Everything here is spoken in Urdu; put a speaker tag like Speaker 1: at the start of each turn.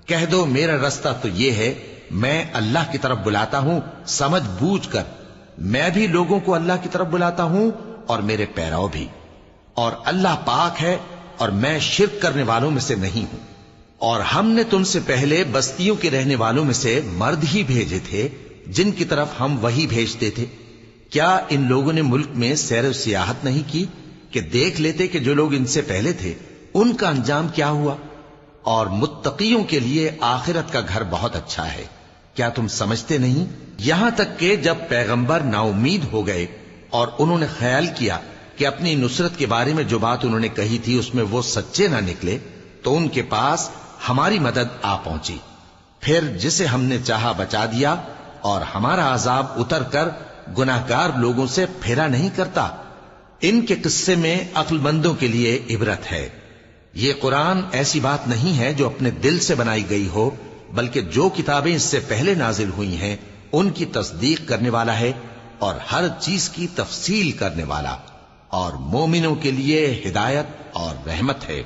Speaker 1: کہہ دو میرا رستہ تو یہ ہے، میں اللہ کی طرف بلاتا ہوں سمجھ بوجھ کر، میں بھی لوگوں کو اللہ کی طرف بلاتا ہوں اور میرے پیرو بھی، اور اللہ پاک ہے اور میں شرک کرنے والوں میں سے نہیں ہوں۔ اور ہم نے تم سے پہلے بستیوں کے رہنے والوں میں سے مرد ہی بھیجے تھے جن کی طرف ہم وہی بھیجتے تھے۔ کیا ان لوگوں نے ملک میں سیر و سیاحت نہیں کی کہ دیکھ لیتے کہ جو لوگ ان سے پہلے تھے ان کا انجام کیا ہوا؟ اور متقیوں کے لیے آخرت کا گھر بہت اچھا ہے، کیا تم سمجھتے نہیں؟ یہاں تک کہ جب پیغمبر نا امید ہو گئے اور انہوں نے خیال کیا کہ اپنی نصرت کے بارے میں جو بات انہوں نے کہی تھی اس میں وہ سچے نہ نکلے، تو ان کے پاس ہماری مدد آ پہنچی، پھر جسے ہم نے چاہا بچا دیا، اور ہمارا عذاب اتر کر گناہگار لوگوں سے پھیرا نہیں کرتا۔ ان کے قصے میں عقل مندوں کے لیے عبرت ہے۔ یہ قرآن ایسی بات نہیں ہے جو اپنے دل سے بنائی گئی ہو، بلکہ جو کتابیں اس سے پہلے نازل ہوئی ہیں ان کی تصدیق کرنے والا ہے اور ہر چیز کی تفصیل کرنے والا، اور مومنوں کے لیے ہدایت اور رحمت ہے۔